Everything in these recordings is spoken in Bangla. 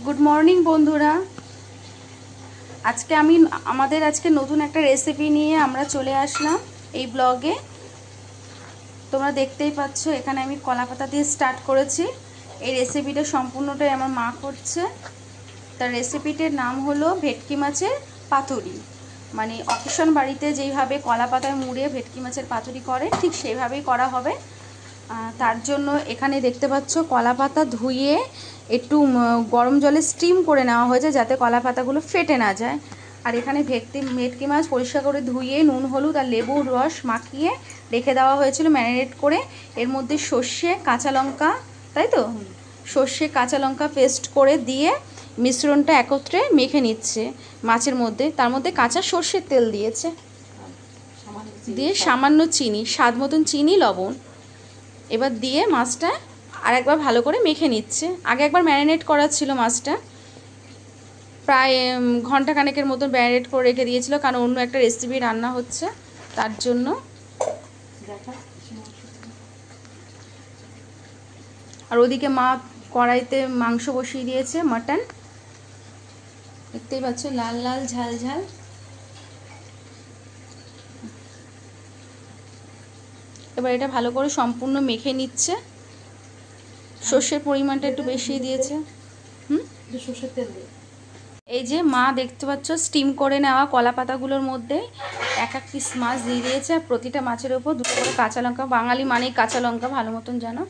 গুড মর্নিং বন্ধুরা। আজকে নতুন একটা রেসিপি নিয়ে আমরা চলে আসলাম এই ব্লগে। তোমরা দেখতেই পাচ্ছ এখানে আমি কলাপাতা দিয়ে স্টার্ট করেছি। এই রেসিপিটা সম্পূর্ণটাই আমার মা করছে। তার রেসিপিটির নাম হলো ভেটকি মাছের পাতুরি। মানে অকেশন বাড়িতে যেইভাবে কলা পাতায় মুড়ে ভেটকি মাছের পাতুরি করে ঠিক সেইভাবেই করা হবে। তার জন্য এখানে দেখতে পাচ্ছ কলা পাতা ধুয়ে একটু গরম জলে স্টিম করে নেওয়া হয়েছে যাতে কলা পাতাগুলো ফেটে না যায়। আর এখানে ভেটকি মাছ পরিষ্কার করে ধুয়ে নুন হলুদ আর লেবুর রস মাখিয়ে রেখে দেওয়া হয়েছিল ম্যারিনেট করে। এর মধ্যে সর্ষে কাঁচা লঙ্কা, তাই তো, সর্ষে কাঁচা লঙ্কা পেস্ট করে দিয়ে মিশ্রণটা একত্রে মেখে নিচ্ছে মাছের মধ্যে। তার মধ্যে কাঁচা সর্ষের তেল দিয়েছে, দিয়ে সামান্য চিনি, স্বাদ মতন চিনি, লবণ এবার দিয়ে মাছটা আর একবার ভালো করে মেখে নিচ্ছে। আগে একবার ম্যারিনেট করা ছিল মাছটা, প্রায় ঘন্টাখানেকের মতন ম্যারিনেট করে রেখে দিয়েছিল, কারণ অন্য একটা রেসিপি রান্না হচ্ছে তার জন্য। আর ওদিকে মা কড়াইতে মাংস বসিয়ে দিয়েছে, মাটন। দেখতেই পাচ্ছ লাল লাল ঝাল ঝাল। এবার এটা ভালো করে সম্পূর্ণ মেখে নিচ্ছে। সর্ষের পরিমাণটা একটু বেশি দিয়েছে। সর্ষের তেল দিয়ে এই যে মা দেখতে পাচ্ছ স্টিম করে নেওয়া কলা পাতাগুলোর মধ্যে এক এক পিস মাছ দিয়ে দিয়েছে। আর প্রতিটা মাছের ওপর দুটো করে কাঁচা লঙ্কা, বাঙালি মানেই কাঁচা লঙ্কা ভালো মতন জানো।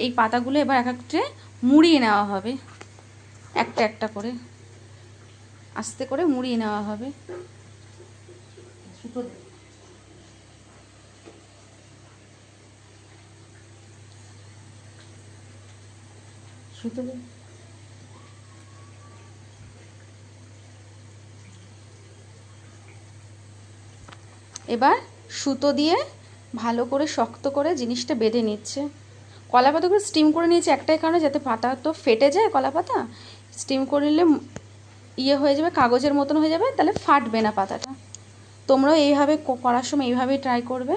এই পাতাগুলো এবার এক একটা মুড়িয়ে নেওয়া হবে, একটা একটা করে আস্তে করে মুড়িয়ে নেওয়া হবে। এবার সুতো দিয়ে ভালো করে শক্ত করে জিনিসটা বেঁধে নিচ্ছে। কলা পাতাগুলো স্টিম করে নিয়েছে একটাই কারণে, যাতে পাতা তো ফেটে যায়, কলা পাতা স্টিম করে নিলে হয়ে যাবে, কাগজের মতন হয়ে যাবে, তাহলে ফাটবে না পাতাটা। তোমরাও এইভাবে করার সময় এইভাবেই ট্রাই করবে।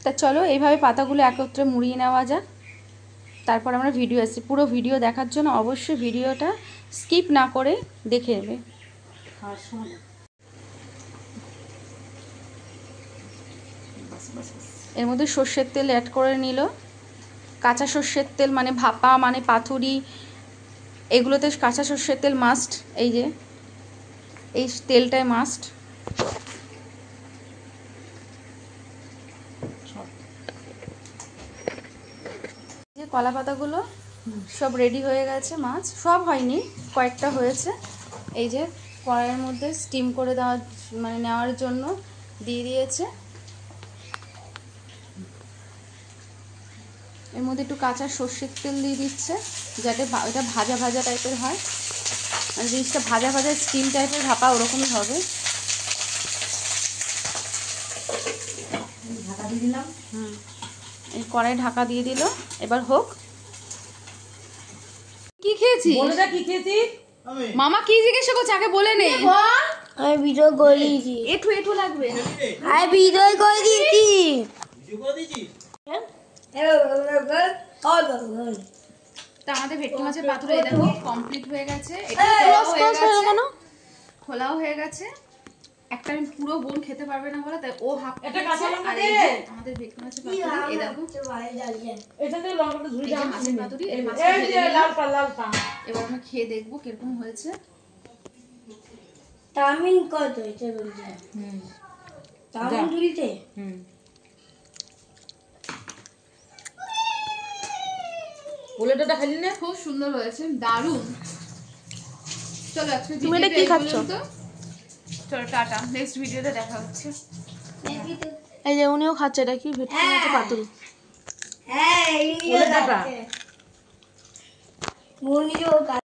তা চলো এইভাবে পাতাগুলো একত্রে মুড়িয়ে নেওয়া যাক, তারপর আমরা ভিডিও আসছি। পুরো ভিডিও দেখার জন্য অবশ্যই ভিডিওটা স্কিপ না করে দেখে নেবে। এর মধ্যে সর্ষের তেল অ্যাড করে নিল। কাঁচা সর্ষের তেল মানে ভাপা মানে পাতুরি, এগুলোতে কাঁচা সর্ষের তেল মাস্ট। এই যে এই তেলটাই মাস্ট। যে কলা পাতাগুলো সব রেডি হয়ে গেছে, মাছ সব হয়নি, কয়েকটা হয়েছে। এই যে কড়াইয়ের মধ্যে স্টিম করে দেওয়ার মানে নেওয়ার জন্য দিয়ে দিয়েছে। এর মধ্যে একটু কাঁচা সর্ষের তেল দিয়ে দিচ্ছে যাতে এটা ভাজা ভাজা টাইপের হয়, মানে জিনিসটা ভাজা ভাজা স্টিম টাইপের ভাপা ওরকমই হবে। ঢাকা দিয়ে দিলাম। এই কড়াই ঢাকা দিয়ে দিল। এবার হোক। কি খেয়েছি কি খেয়েছি মামা? কি জিজ্ঞাসা করছে আগে বলে নে। আমি ভিডিও করে দিয়েছি। এটু লাগবে। আমি ভিডিও করে দিয়েছি। তা আমাদের ভেটকি মাছের পাতুরি দেখো কমপ্লিট হয়ে গেছে। খোলাও হয়ে গেছে। একটা আমি পুরো বোন খেতে পারবে না বলে তাই ও হাফ খেয়েছে। আর এই যে আমাদের ভেটকি মাছের পাতুরি, এই দেখো এটাতে লঙ্কাটা ঝুড়ি দাও। মাছের পাতুরি এই মাছটা ভেজে লালটা। এবার আমরা খেয়ে দেখবো কিরকম হয়েছে। তামিন কত এটা বলছে? তামিন ঝুড়িতে পোলেটোটা খালি না, খুব সুন্দর হয়েছে, দারুণ। চলো আজকে তুমি এটা কি খাচ্ছ? চলো টাটা, নেক্সট ভিডিওতে দেখা হচ্ছে। এই যে উনিও খাচ্ছে, এটা কি ভেটকি মাছের পাতুরি। হ্যাঁ এই নিয়ে